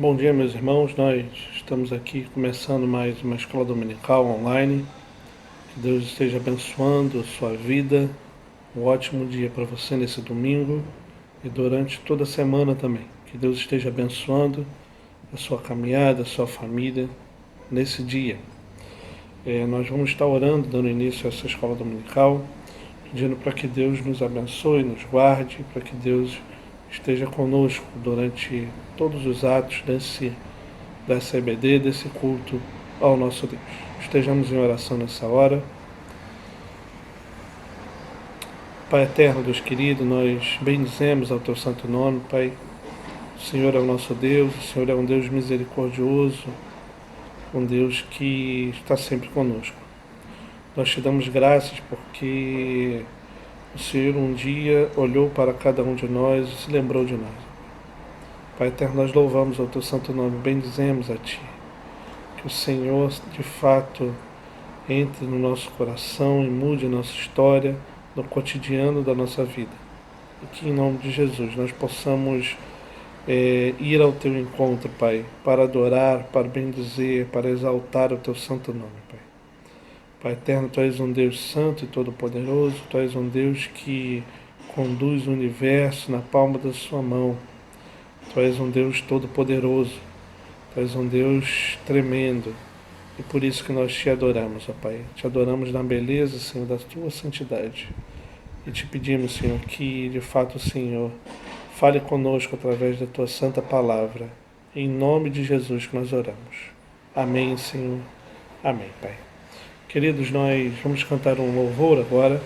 Bom dia, meus irmãos. Nós estamos aqui começando mais uma escola dominical online. Que Deus esteja abençoando a sua vida. Um ótimo dia para você nesse domingo e durante toda a semana também. Que Deus esteja abençoando a sua caminhada, a sua família nesse dia. Nós vamos estar orando, dando início a essa escola dominical, pedindo para que Deus nos abençoe, nos guarde, para que Deus esteja conosco durante todos os atos dessa EBD, desse culto ao nosso Deus. Estejamos em oração nessa hora. Pai eterno, Deus querido, nós bendizemos ao Teu santo nome, Pai. O Senhor é o nosso Deus, o Senhor é um Deus misericordioso, um Deus que está sempre conosco. Nós te damos graças porque o Senhor um dia olhou para cada um de nós e se lembrou de nós. Pai eterno, nós louvamos ao Teu santo nome, bendizemos a Ti. Que o Senhor, de fato, entre no nosso coração e mude a nossa história no cotidiano da nossa vida. E que, em nome de Jesus, nós possamos ir ao Teu encontro, Pai, para adorar, para bendizer, para exaltar o Teu santo nome, Pai. Pai eterno, Tu és um Deus santo e todo-poderoso, Tu és um Deus que conduz o universo na palma da Sua mão. Tu és um Deus todo-poderoso, Tu és um Deus tremendo, e por isso que nós Te adoramos, ó Pai. Te adoramos na beleza, Senhor, da Tua santidade. E Te pedimos, Senhor, que de fato, Senhor, fale conosco através da Tua santa palavra. Em nome de Jesus que nós oramos. Amém, Senhor. Amém, Pai. Queridos, nós vamos cantar um louvor agora.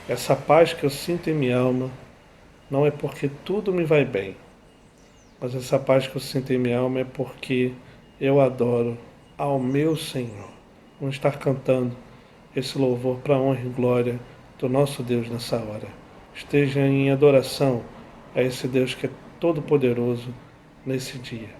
Essa paz que eu sinto em minha alma não é porque tudo me vai bem, mas essa paz que eu sinto em minha alma é porque eu adoro ao meu Senhor. Vamos estar cantando esse louvor para a honra e glória do nosso Deus nessa hora. Esteja em adoração a esse Deus que é todo poderoso nesse dia.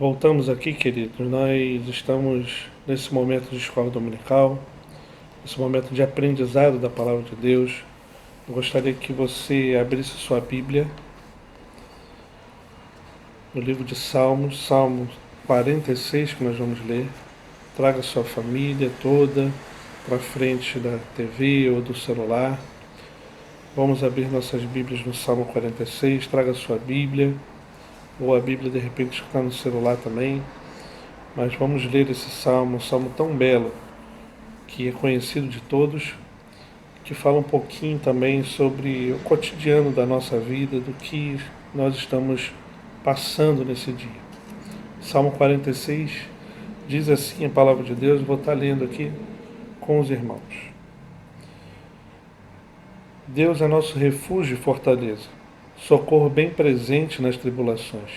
Voltamos aqui, queridos. Nós estamos nesse momento de escola dominical, nesse momento de aprendizado da Palavra de Deus. Eu gostaria que você abrisse sua Bíblia no livro de Salmos, Salmo 46, que nós vamos ler. Traga sua família toda para frente da TV ou do celular. Vamos abrir nossas Bíblias no Salmo 46. Traga sua Bíblia, ou a Bíblia de repente que está no celular também. Mas vamos ler esse salmo, um salmo tão belo, que é conhecido de todos, que fala um pouquinho também sobre o cotidiano da nossa vida, do que nós estamos passando nesse dia. Salmo 46 diz assim a palavra de Deus, vou estar lendo aqui com os irmãos. Deus é nosso refúgio e fortaleza, socorro bem presente nas tribulações.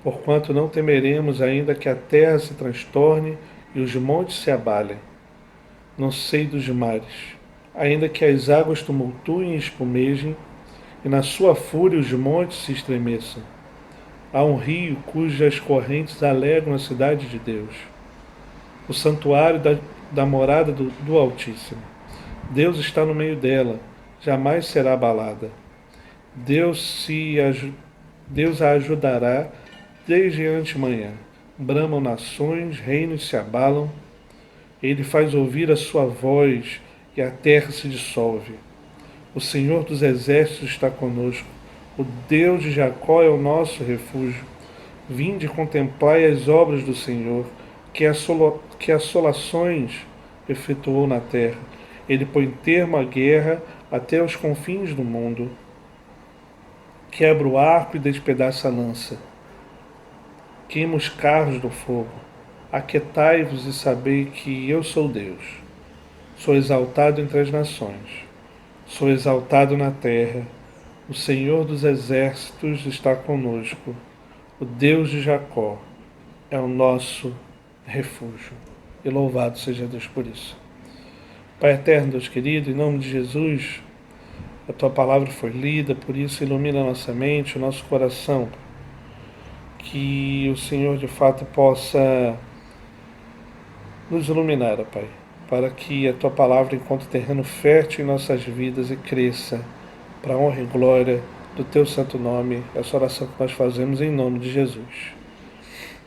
Porquanto não temeremos, ainda que a terra se transtorne e os montes se abalem no seio dos mares, ainda que as águas tumultuem e espumejem, e na sua fúria os montes se estremeçam. Há um rio cujas correntes alegram a cidade de Deus, o santuário da morada do Altíssimo. Deus está no meio dela, jamais será abalada. Deus a ajudará desde antemanhã. Bramam nações, reinos se abalam. Ele faz ouvir a sua voz e a terra se dissolve. O Senhor dos exércitos está conosco. O Deus de Jacó é o nosso refúgio. Vinde contemplai as obras do Senhor, que assolações efetuou na terra. Ele põe termo à guerra até os confins do mundo. Quebra o arco e despedaça a lança. Queima os carros do fogo. Aquietai-vos e sabei que eu sou Deus. Sou exaltado entre as nações. Sou exaltado na terra. O Senhor dos exércitos está conosco. O Deus de Jacó é o nosso refúgio. E louvado seja Deus por isso. Pai eterno, Deus querido, em nome de Jesus, a Tua palavra foi lida, por isso ilumina a nossa mente, o nosso coração, que o Senhor de fato possa nos iluminar, ó Pai, para que a Tua palavra encontre terreno fértil em nossas vidas e cresça para a honra e glória do Teu santo nome, essa oração que nós fazemos em nome de Jesus.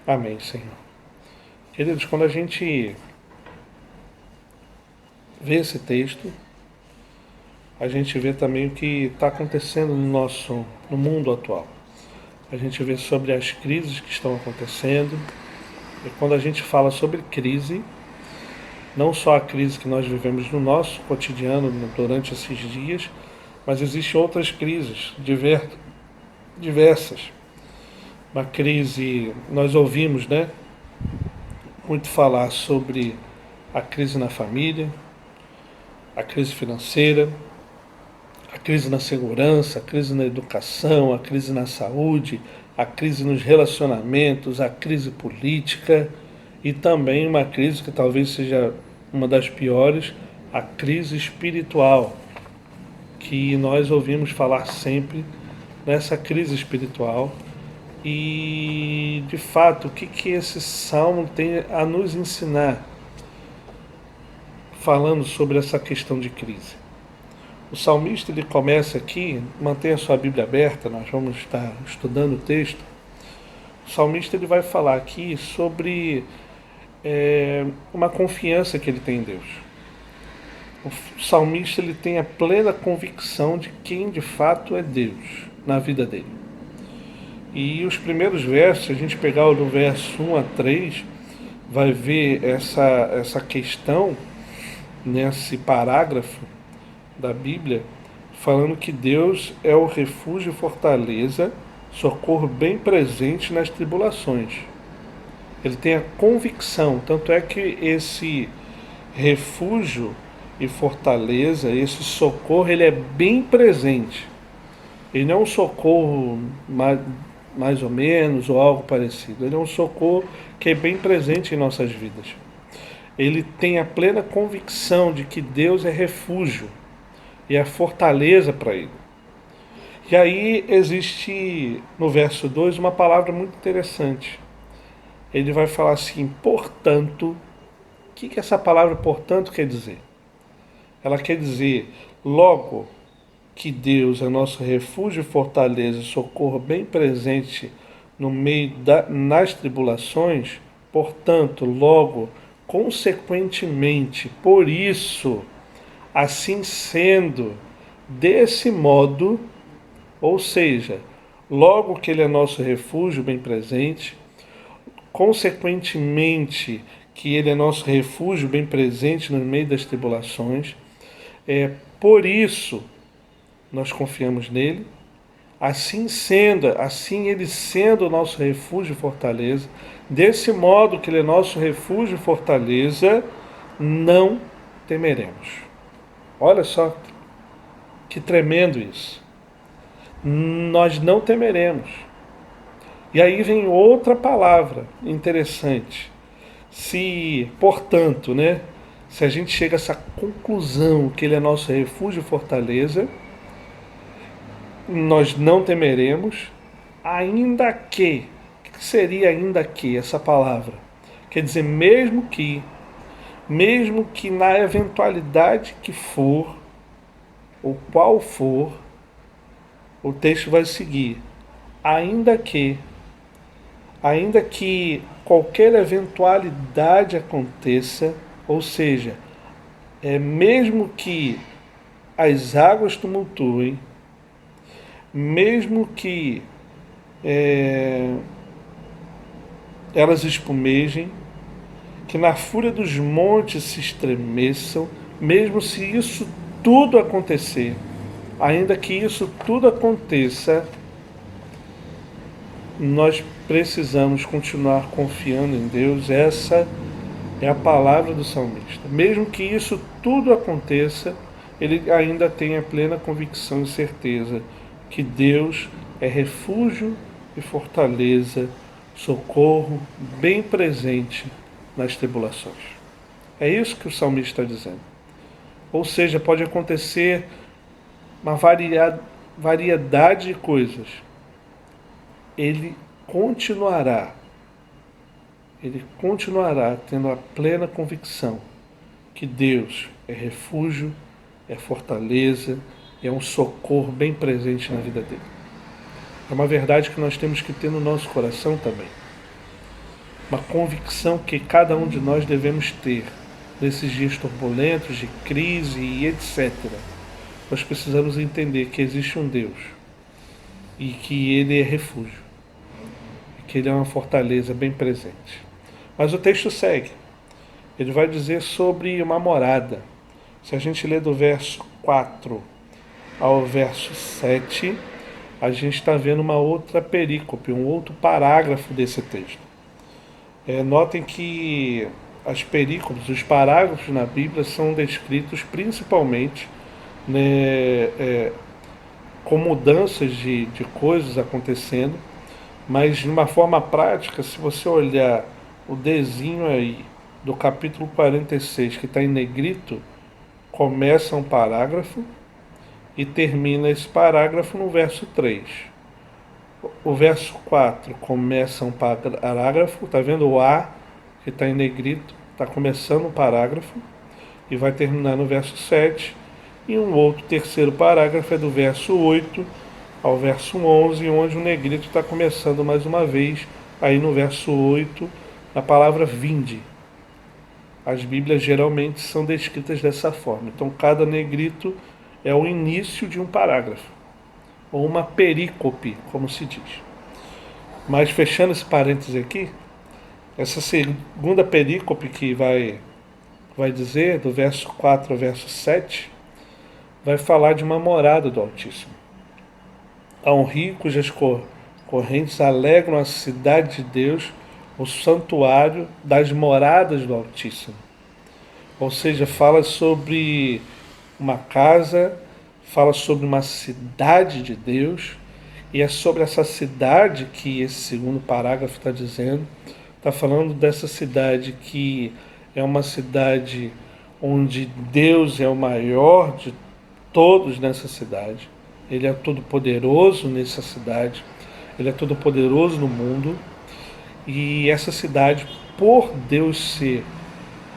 Amém, Senhor. Queridos, quando a gente vê esse texto, a gente vê também o que está acontecendo no mundo atual. A gente vê sobre as crises que estão acontecendo. E quando a gente fala sobre crise, não só a crise que nós vivemos no nosso cotidiano durante esses dias, mas existem outras crises diversas. Uma crise, nós ouvimos, muito falar sobre a crise na família, a crise financeira, a crise na segurança, a crise na educação, a crise na saúde, a crise nos relacionamentos, a crise política e também uma crise que talvez seja uma das piores, a crise espiritual, que nós ouvimos falar sempre nessa crise espiritual. E, de fato, o que esse salmo tem a nos ensinar falando sobre essa questão de crise? O salmista, ele começa aqui, mantenha sua Bíblia aberta, nós vamos estar estudando o texto. O salmista, ele vai falar aqui sobre uma confiança que ele tem em Deus. O salmista, ele tem a plena convicção de quem de fato é Deus na vida dele. E os primeiros versos, se a gente pegar o do verso 1 a 3, vai ver essa questão nesse parágrafo da Bíblia, falando que Deus é o refúgio e fortaleza, socorro bem presente nas tribulações. Ele tem a convicção, tanto é que esse refúgio e fortaleza, esse socorro, ele é bem presente. Ele não é um socorro mais ou menos ou algo parecido. Ele é um socorro que é bem presente em nossas vidas. Ele tem a plena convicção de que Deus é refúgio e a fortaleza para ele. E aí existe no verso 2 uma palavra muito interessante. ele vai falar assim, portanto, o que essa palavra portanto quer dizer? Ela quer dizer, logo que Deus é nosso refúgio, fortaleza e socorro bem presente no meio nas tribulações, portanto, logo, consequentemente, por isso, assim sendo, desse modo, ou seja, logo que Ele é nosso refúgio bem presente, consequentemente, que Ele é nosso refúgio bem presente no meio das tribulações, por isso nós confiamos nele. Assim sendo, assim Ele sendo o nosso refúgio e fortaleza, desse modo que Ele é nosso refúgio e fortaleza, não temeremos. Olha só que tremendo isso. Nós não temeremos. E aí vem outra palavra interessante. Se, portanto, né, se a gente chega a essa conclusão que Ele é nosso refúgio e fortaleza, nós não temeremos, ainda que. O que seria ainda que essa palavra? Quer dizer, mesmo que na eventualidade que for, ou qual for, o texto vai seguir. Ainda que qualquer eventualidade aconteça, ou seja, mesmo que as águas tumultuem, mesmo que elas espumejem, que na fúria dos montes se estremeçam, mesmo se isso tudo acontecer, ainda que isso tudo aconteça, nós precisamos continuar confiando em Deus. Essa é a palavra do salmista. Mesmo que isso tudo aconteça, ele ainda tem a plena convicção e certeza que Deus é refúgio e fortaleza, socorro bem presente nas tribulações. É isso que o salmista está dizendo. Ou seja, pode acontecer uma variedade de coisas. Ele continuará tendo a plena convicção que Deus é refúgio, é fortaleza, é um socorro bem presente na vida dele. É uma verdade que nós temos que ter no nosso coração também. Uma convicção que cada um de nós devemos ter nesses dias turbulentos, de crise e etc. Nós precisamos entender que existe um Deus e que Ele é refúgio, e que Ele é uma fortaleza bem presente. Mas o texto segue. Ele vai dizer sobre uma morada. Se a gente ler do verso 4 ao verso 7, a gente está vendo uma outra perícope, um outro parágrafo desse texto. Notem que as perícopes, os parágrafos na Bíblia são descritos principalmente, né, com mudanças de coisas acontecendo, mas de uma forma prática, se você olhar o desenho aí do capítulo 46, que está em negrito, começa um parágrafo e termina esse parágrafo no verso 3. O verso 4 começa um parágrafo, está vendo o A que está em negrito, está começando um parágrafo e vai terminar no verso 7. E um outro terceiro parágrafo é do verso 8 ao verso 11, onde o negrito está começando mais uma vez, aí no verso 8, a palavra vinde. As Bíblias geralmente são descritas dessa forma. Então cada negrito é o início de um parágrafo, ou uma perícope, como se diz. Mas fechando esse parêntese aqui, essa segunda perícope que vai dizer, do verso 4 ao verso 7, vai falar de uma morada do Altíssimo. Há um rio cujas correntes alegram a cidade de Deus, o santuário das moradas do Altíssimo. Ou seja, fala sobre uma casa, fala sobre uma cidade de Deus, e é sobre essa cidade que esse segundo parágrafo está dizendo. Está falando dessa cidade que é uma cidade onde Deus é o maior de todos nessa cidade. Ele é todo poderoso nessa cidade, Ele é todo poderoso no mundo, E essa cidade, por Deus ser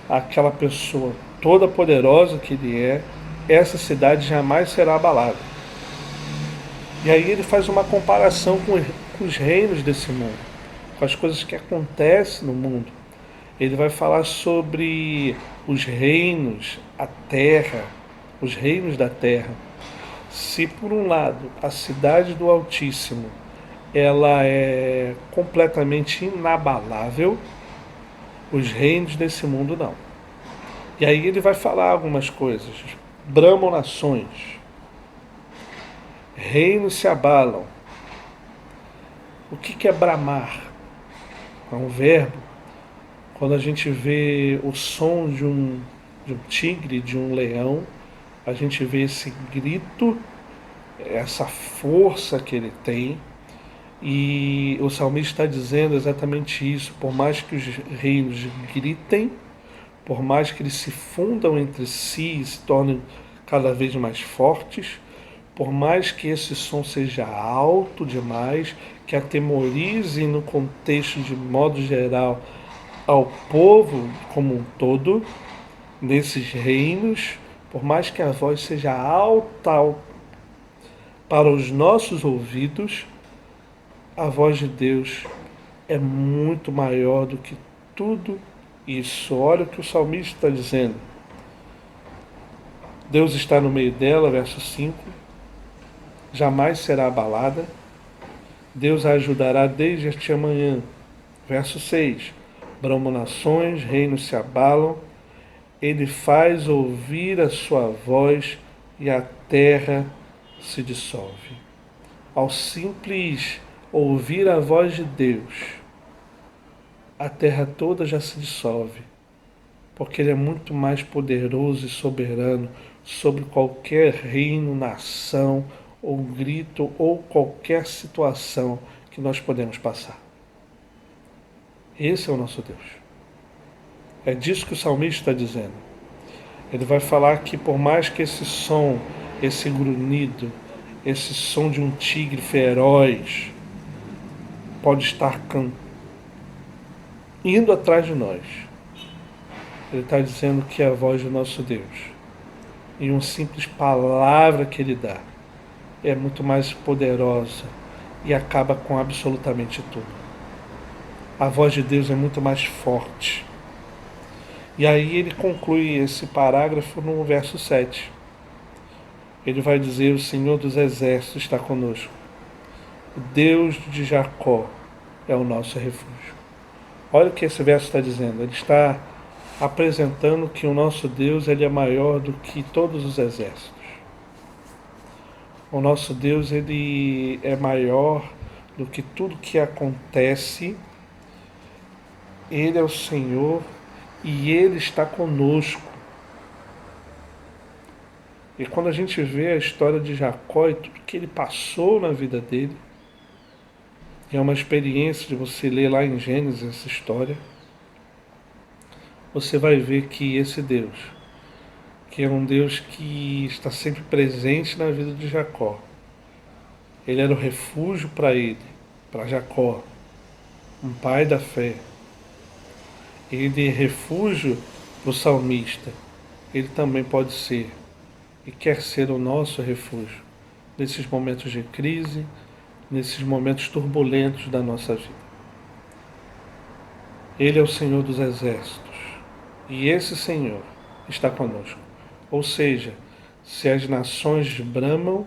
aquela pessoa toda poderosa que Ele é, essa cidade jamais será abalada. E aí ele faz uma comparação com os reinos desse mundo, com as coisas que acontecem no mundo. Ele vai falar sobre os reinos, a terra, os reinos da terra. Se por um lado a cidade do Altíssimo ela é completamente inabalável, os reinos desse mundo não. E aí ele vai falar algumas coisas. Bramam nações, reinos se abalam. O que é bramar? É um verbo. Quando a gente vê o som de um tigre, de um leão, a gente vê esse grito, essa força que ele tem. E o salmista está dizendo exatamente isso. Por mais que os reinos gritem, por mais que eles se fundam entre si e se tornem cada vez mais fortes, por mais que esse som seja alto demais, que atemorize no contexto de modo geral ao povo como um todo, nesses reinos, por mais que a voz seja alta para os nossos ouvidos, a voz de Deus é muito maior do que tudo isso. Olha o que o salmista está dizendo. Deus está no meio dela, verso 5. Jamais será abalada. Deus a ajudará desde este amanhã. Verso 6. Bramam nações, reinos se abalam. Ele faz ouvir a sua voz e a terra se dissolve. Ao simples ouvir a voz de Deus, a terra toda já se dissolve, porque Ele é muito mais poderoso e soberano sobre qualquer reino, nação, ou grito, ou qualquer situação que nós podemos passar. Esse é o nosso Deus. É disso que o salmista está dizendo. Ele vai falar que por mais que esse som, esse grunhido, esse som de um tigre feroz pode estar indo atrás de nós, ele está dizendo que é a voz do nosso Deus, em uma simples palavra que Ele dá, é muito mais poderosa e acaba com absolutamente tudo. A voz de Deus é muito mais forte. E aí ele conclui esse parágrafo no verso 7. Ele vai dizer: o Senhor dos Exércitos está conosco. O Deus de Jacó é o nosso refúgio. Olha o que esse verso está dizendo. Ele está apresentando que o nosso Deus ele é maior do que todos os exércitos. O nosso Deus ele é maior do que tudo que acontece. Ele é o Senhor e Ele está conosco. E quando a gente vê a história de Jacó e tudo que ele passou na vida dele, é uma experiência de você ler lá em Gênesis essa história, você vai ver que esse Deus, que é um Deus que está sempre presente na vida de Jacó, ele era o refúgio para ele, para Jacó, um pai da fé. Ele é refúgio do salmista. Ele também pode ser e quer ser o nosso refúgio nesses momentos de crise, nesses momentos turbulentos da nossa vida. Ele é o Senhor dos Exércitos e esse Senhor está conosco. Ou seja, se as nações bramam,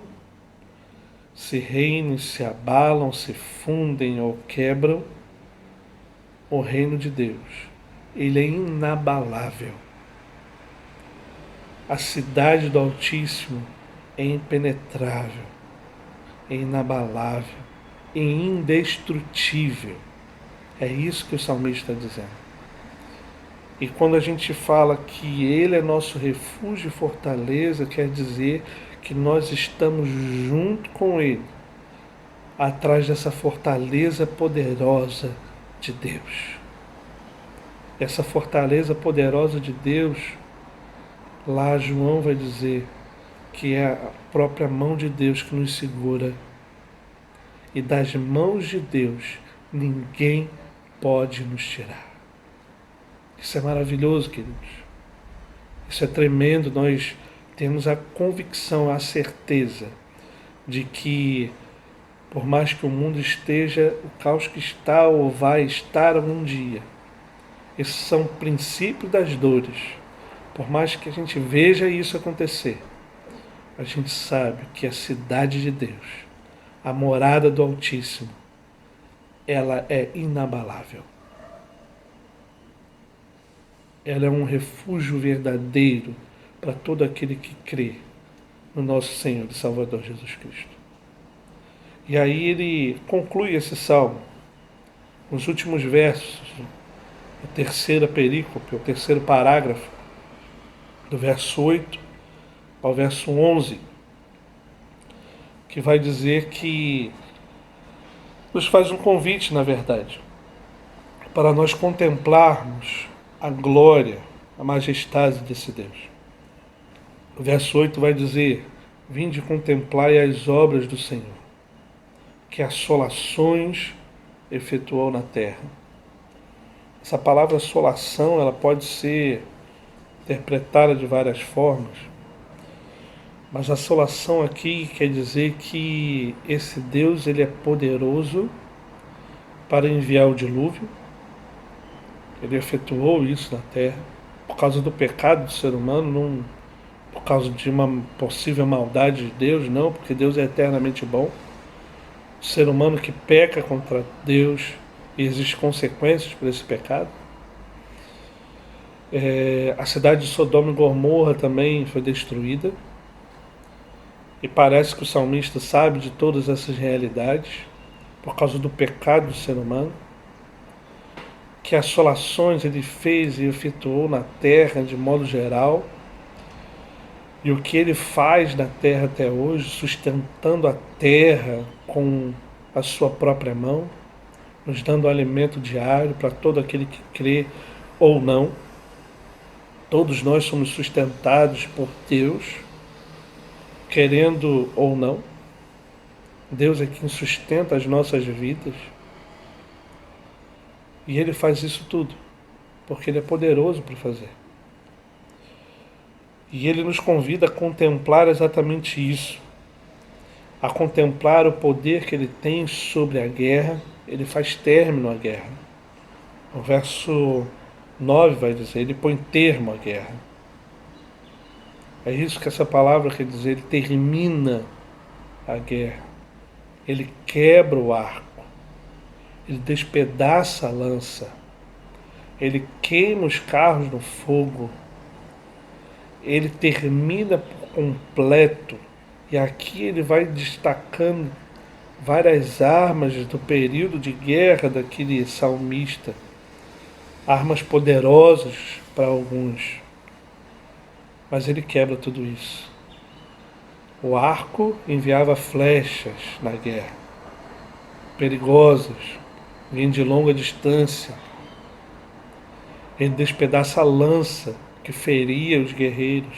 se reinos se abalam, se fundem ou quebram, o reino de Deus, ele é inabalável. A cidade do Altíssimo é impenetrável, é inabalável, é indestrutível. É isso que o salmista está dizendo. E quando a gente fala que Ele é nosso refúgio e fortaleza, quer dizer que nós estamos junto com Ele, atrás dessa fortaleza poderosa de Deus. Essa fortaleza poderosa de Deus, lá João vai dizer que é a própria mão de Deus que nos segura. E das mãos de Deus ninguém pode nos tirar. Isso é maravilhoso, queridos. Isso é tremendo. Nós temos a convicção, a certeza de que, por mais que o mundo esteja o caos que está ou vai estar um dia, esses são princípios das dores. Por mais que a gente veja isso acontecer, a gente sabe que a cidade de Deus, a morada do Altíssimo, ela é inabalável. Ela é um refúgio verdadeiro para todo aquele que crê no nosso Senhor e Salvador Jesus Cristo. E aí ele conclui esse salmo, nos últimos versos, a terceira perícope, o terceiro parágrafo, do verso 8 ao verso 11, que vai dizer que nos faz um convite, na verdade, para nós contemplarmos a glória, a majestade desse Deus. O verso 8 vai dizer: vinde contemplai as obras do Senhor, que assolações efetuou na terra. Essa palavra assolação, ela pode ser interpretada de várias formas, mas assolação aqui quer dizer que esse Deus, ele é poderoso para enviar o dilúvio. Ele efetuou isso na terra por causa do pecado do ser humano, não por causa de uma possível maldade de Deus, não, porque Deus é eternamente bom. O ser humano que peca contra Deus, e existem consequências por esse pecado. A cidade de Sodoma e Gomorra também foi destruída, e parece que o salmista sabe de todas essas realidades por causa do pecado do ser humano, que assolações ele fez e efetuou na terra de modo geral, e o que ele faz na terra até hoje, sustentando a terra com a sua própria mão, nos dando alimento diário para todo aquele que crê ou não. Todos nós somos sustentados por Deus, querendo ou não. Deus é quem sustenta as nossas vidas. E Ele faz isso tudo, porque Ele é poderoso para fazer. E Ele nos convida a contemplar exatamente isso, a contemplar o poder que Ele tem sobre a guerra. Ele faz término à guerra. O verso 9 vai dizer, Ele põe termo à guerra. É isso que essa palavra quer dizer, Ele termina a guerra. Ele quebra o arco, Ele despedaça a lança, Ele queima os carros no fogo, Ele termina por completo. E aqui ele vai destacando várias armas do período de guerra daquele salmista, armas poderosas para alguns, mas ele quebra tudo isso. O arco enviava flechas na guerra, perigosas, vinham de longa distância. Ele despedaça a lança que feria os guerreiros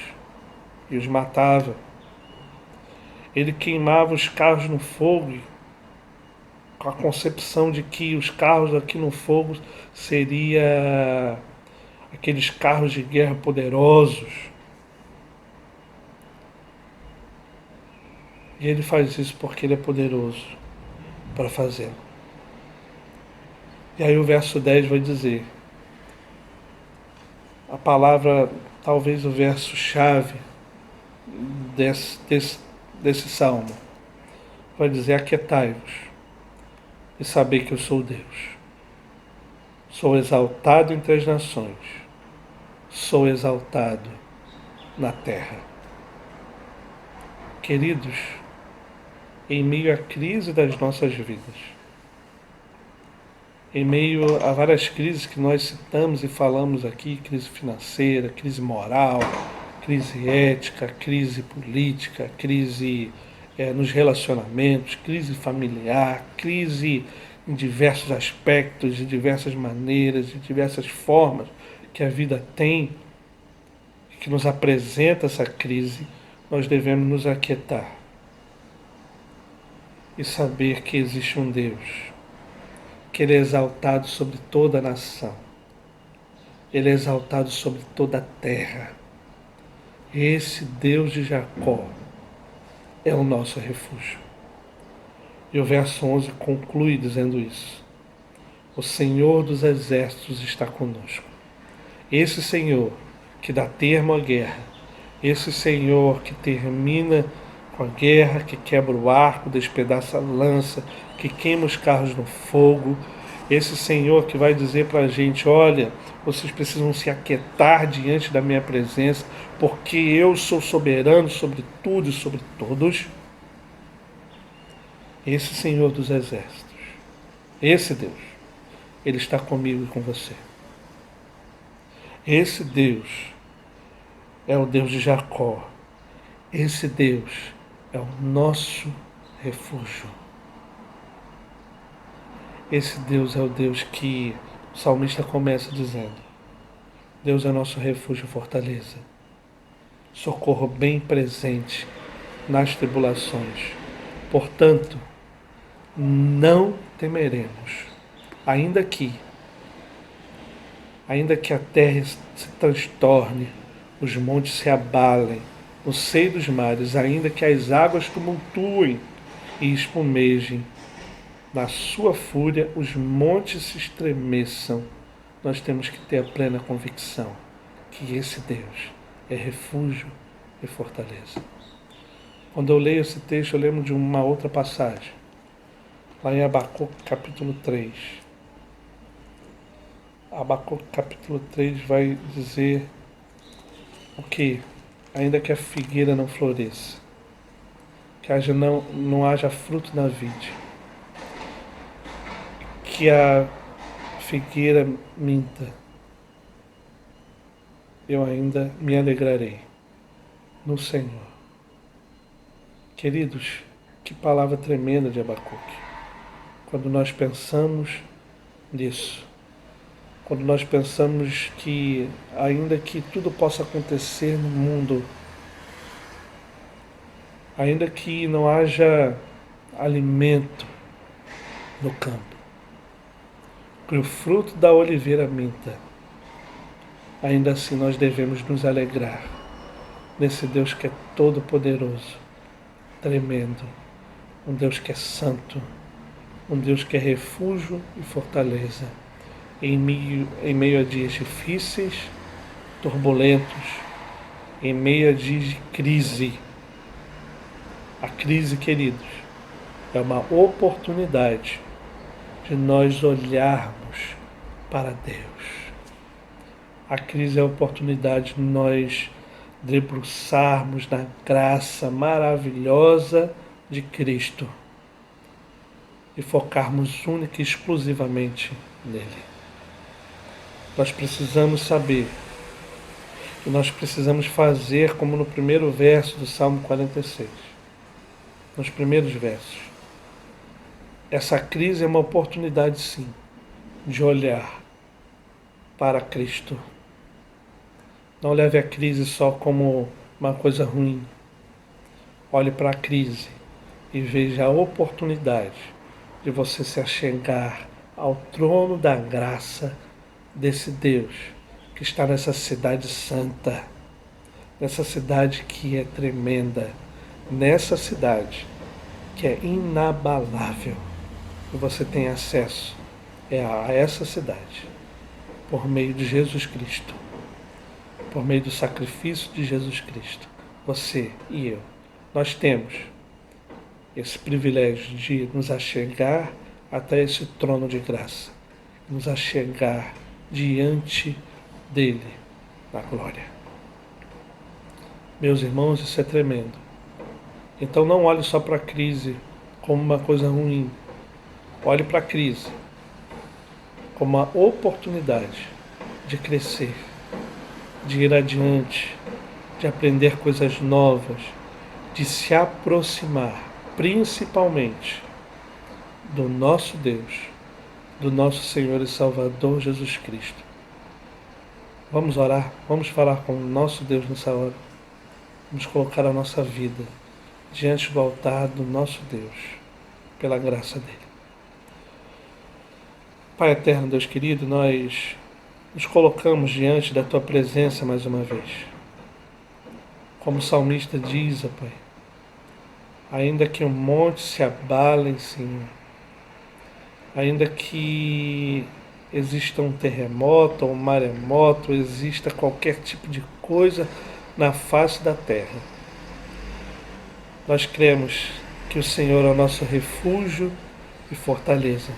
e os matava. Ele queimava os carros no fogo, com a concepção de que os carros aqui no fogo seria aqueles carros de guerra poderosos. E ele faz isso porque ele é poderoso para fazê-lo. E aí o verso 10 vai dizer, a palavra, talvez o verso chave desse salmo, vai dizer: aquietai-vos e saber que eu sou Deus. Sou exaltado entre as nações, sou exaltado na terra. Queridos, em meio à crise das nossas vidas, em meio a várias crises que nós citamos e falamos aqui, crise financeira, crise moral, crise ética, crise política, crise nos relacionamentos, crise familiar, crise em diversos aspectos, de diversas maneiras, de diversas formas que a vida tem, que nos apresenta essa crise, nós devemos nos aquietar e saber que existe um Deus que Ele é exaltado sobre toda a nação. Ele é exaltado sobre toda a terra. Esse Deus de Jacó é o nosso refúgio. E o verso 11 conclui dizendo isso. O Senhor dos exércitos está conosco. Esse Senhor que dá termo à guerra, esse Senhor que termina com a guerra, que quebra o arco, despedaça a lança, que queima os carros no fogo, esse Senhor que vai dizer para a gente, olha, vocês precisam se aquietar diante da minha presença, porque eu sou soberano sobre tudo e sobre todos. Esse Senhor dos exércitos, esse Deus, Ele está comigo e com você. Esse Deus é o Deus de Jacó. Esse Deus é o nosso refúgio. Esse Deus é o Deus que o salmista começa dizendo: Deus é nosso refúgio e fortaleza, socorro bem presente nas tribulações. Portanto, não temeremos, ainda que a terra se transtorne, os montes se abalem, no seio dos mares, ainda que as águas tumultuem e espumejem, na sua fúria os montes se estremeçam. Nós temos que ter a plena convicção que esse Deus é refúgio e fortaleza. Quando eu leio esse texto, eu lembro de uma outra passagem, lá em Abacuque capítulo 3. Abacuque capítulo 3 vai dizer o que? Ainda que a figueira não floresça, que não haja fruto na vide, que a figueira minta, eu ainda me alegrarei no Senhor. Queridos, que palavra tremenda de Abacuque. Quando nós pensamos nisso, quando nós pensamos que, ainda que tudo possa acontecer no mundo, ainda que não haja alimento no campo, que o fruto da oliveira minta, ainda assim nós devemos nos alegrar nesse Deus que é todo-poderoso, tremendo, um Deus que é santo, um Deus que é refúgio e fortaleza, em meio a dias difíceis, turbulentos, em meio a dias de crise. A crise, queridos, é uma oportunidade de nós olharmos para Deus. A crise é a oportunidade de nós debruçarmos na graça maravilhosa de Cristo e focarmos única e exclusivamente nele. Nós precisamos saber que nós precisamos fazer como no primeiro verso do Salmo 46, nos primeiros versos. Essa crise é uma oportunidade, sim, de olhar para Cristo. Não leve a crise só como uma coisa ruim. Olhe para a crise e veja a oportunidade de você se achegar ao trono da graça desse Deus que está nessa cidade santa, nessa cidade que é tremenda, nessa cidade que é inabalável. E você tem acesso a essa cidade por meio de Jesus Cristo, por meio do sacrifício de Jesus Cristo. Você e eu, nós temos esse privilégio de nos achegar até esse trono de graça, nos achegar diante dele na glória. Meus irmãos, isso é tremendo. Então não olhe só para a crise como uma coisa ruim. Olhe para a crise como uma oportunidade de crescer, de ir adiante, de aprender coisas novas, de se aproximar principalmente do nosso Deus, do nosso Senhor e Salvador Jesus Cristo. Vamos orar, vamos falar com o nosso Deus nessa hora. Vamos colocar a nossa vida diante do altar do nosso Deus, pela graça dele. Pai eterno, Deus querido, nós nos colocamos diante da Tua presença mais uma vez. Como o salmista diz, ó Pai, ainda que o monte se abale, Senhor, ainda que exista um terremoto ou um maremoto, exista qualquer tipo de coisa na face da terra, nós cremos que o Senhor é o nosso refúgio e fortaleza.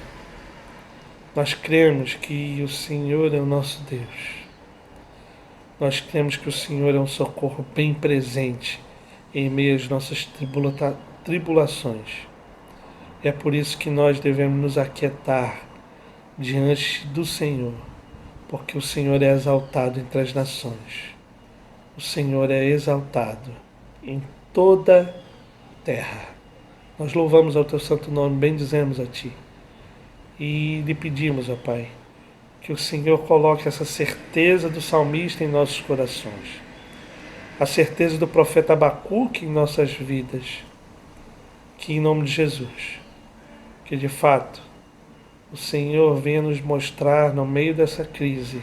Nós cremos que o Senhor é o nosso Deus. Nós cremos que o Senhor é um socorro bem presente em meio às nossas tribulações. É por isso que nós devemos nos aquietar diante do Senhor, porque o Senhor é exaltado entre as nações. O Senhor é exaltado em toda a terra. Nós louvamos ao Teu santo nome, bendizemos a Ti e lhe pedimos, ó Pai, que o Senhor coloque essa certeza do salmista em nossos corações, a certeza do profeta Abacuque em nossas vidas, que em nome de Jesus, que de fato o Senhor venha nos mostrar no meio dessa crise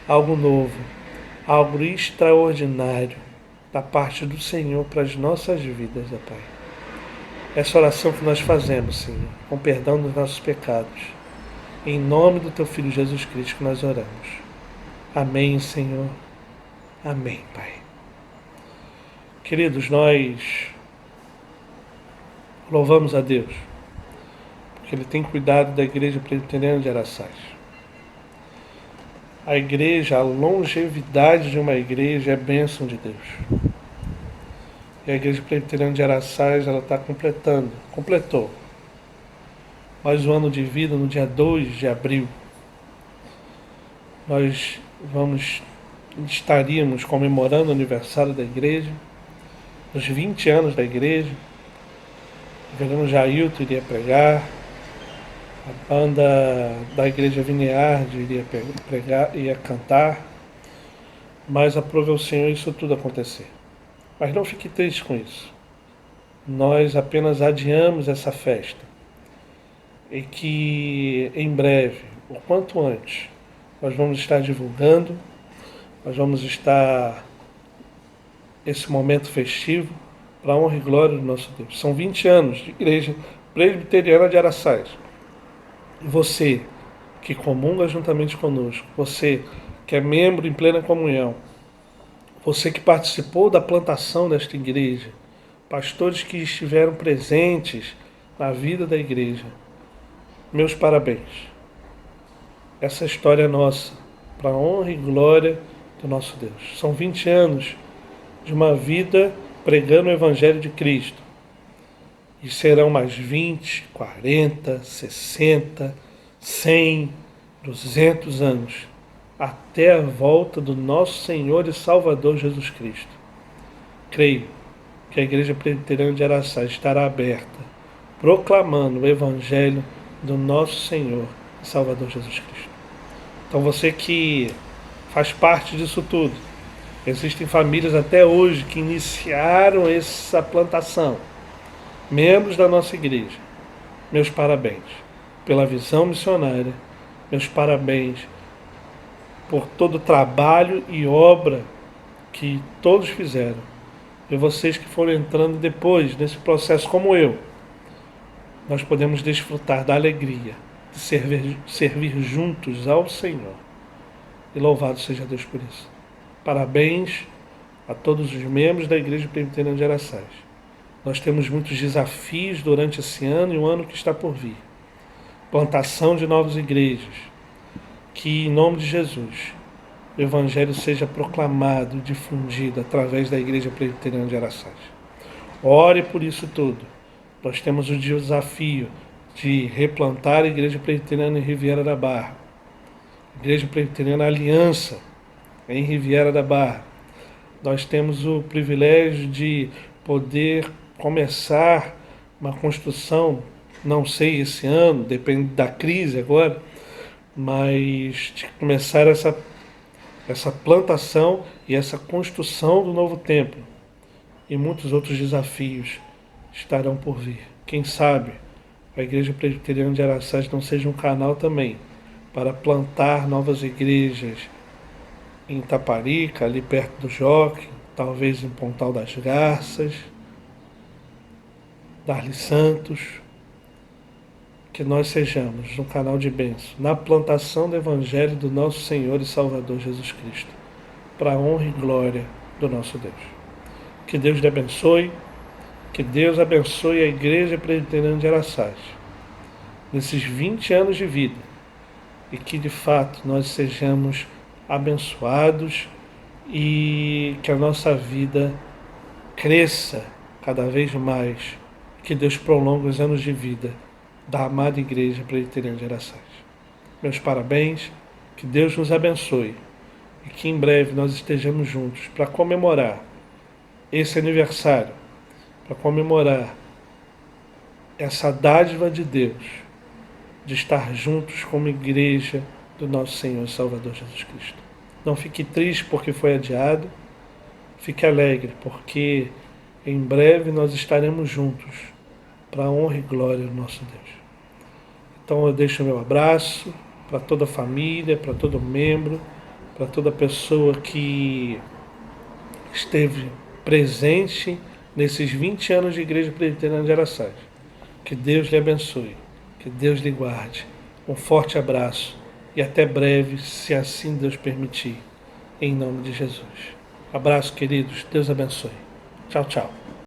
algo novo, algo extraordinário da parte do Senhor para as nossas vidas, ó Pai. Essa oração que nós fazemos, Senhor, com perdão dos nossos pecados, em nome do Teu Filho Jesus Cristo que nós oramos. Amém, Senhor. Amém, Pai. Queridos, nós louvamos a Deus, porque Ele tem cuidado da Igreja Presbiteriana de Araçás. A igreja, a longevidade de uma igreja é bênção de Deus. E a Igreja Presbiteriana de Araçás, ela completou mais um ano de vida no dia 2 de abril. Nós estaríamos comemorando o aniversário da igreja, os 20 anos da igreja. O vereador Jailton iria pregar, a banda da igreja Vineyard iria pregar, ia cantar, mas aprove ao Senhor isso tudo acontecer. Mas não fique triste com isso. Nós apenas adiamos essa festa e que em breve, o quanto antes, nós vamos estar divulgando, nós vamos estar esse momento festivo para a honra e glória do nosso Deus. São 20 anos de Igreja Presbiteriana de Araçás. E você que comunga juntamente conosco, você que é membro em plena comunhão, você que participou da plantação desta igreja, pastores que estiveram presentes na vida da igreja, meus parabéns. Essa história é nossa, para a honra e glória do nosso Deus. São 20 anos de uma vida pregando o Evangelho de Cristo. E serão mais 20, 40, 60, 100, 200 anos, até a volta do nosso Senhor e Salvador Jesus Cristo. Creio que a Igreja Presbiteriana de Araçás estará aberta, proclamando o Evangelho do nosso Senhor e Salvador Jesus Cristo. Então você que faz parte disso tudo, existem famílias até hoje que iniciaram essa plantação, membros da nossa igreja, meus parabéns pela visão missionária, meus parabéns por todo o trabalho e obra que todos fizeram. E vocês que foram entrando depois nesse processo como eu, nós podemos desfrutar da alegria de servir juntos ao Senhor. E louvado seja Deus por isso. Parabéns a todos os membros da Igreja Presbiteriana de Araçás. Nós temos muitos desafios durante esse ano e o ano que está por vir. Plantação de novas igrejas. Que, em nome de Jesus, o Evangelho seja proclamado e difundido através da Igreja Presbiteriana de Araçás. Ore por isso tudo. Nós temos o desafio de replantar a Igreja Presbiteriana em Riviera da Barra. Igreja Presbiteriana Aliança, em Riviera da Barra. Nós temos o privilégio de poder começar uma construção, não sei esse ano, depende da crise agora, mas de começar essa plantação e essa construção do novo templo. E muitos outros desafios estarão por vir. Quem sabe a Igreja Presbiteriana de Araçás não seja um canal também para plantar novas igrejas em Itaparica, ali perto do Jockey, talvez em Pontal das Garças, Darli Santos, que nós sejamos um canal de bênção na plantação do Evangelho do nosso Senhor e Salvador Jesus Cristo, para a honra e glória do nosso Deus. Que Deus lhe abençoe, que Deus abençoe a Igreja Presbiteriana de Araçás, nesses 20 anos de vida, e que de fato nós sejamos abençoados e que a nossa vida cresça cada vez mais, que Deus prolongue os anos de vida da amada Igreja Presbiteriana de Araçás. Meus parabéns, que Deus nos abençoe e que em breve nós estejamos juntos para comemorar esse aniversário, para comemorar essa dádiva de Deus, de estar juntos como igreja do nosso Senhor e Salvador Jesus Cristo. Não fique triste porque foi adiado, fique alegre porque em breve nós estaremos juntos para a honra e glória do nosso Deus. Então eu deixo o meu abraço para toda a família, para todo membro, para toda pessoa que esteve presente nesses 20 anos de Igreja Presbiteriana de Araçás. Que Deus lhe abençoe, que Deus lhe guarde. Um forte abraço e até breve, se assim Deus permitir, em nome de Jesus. Abraço, queridos. Deus abençoe. Tchau, tchau.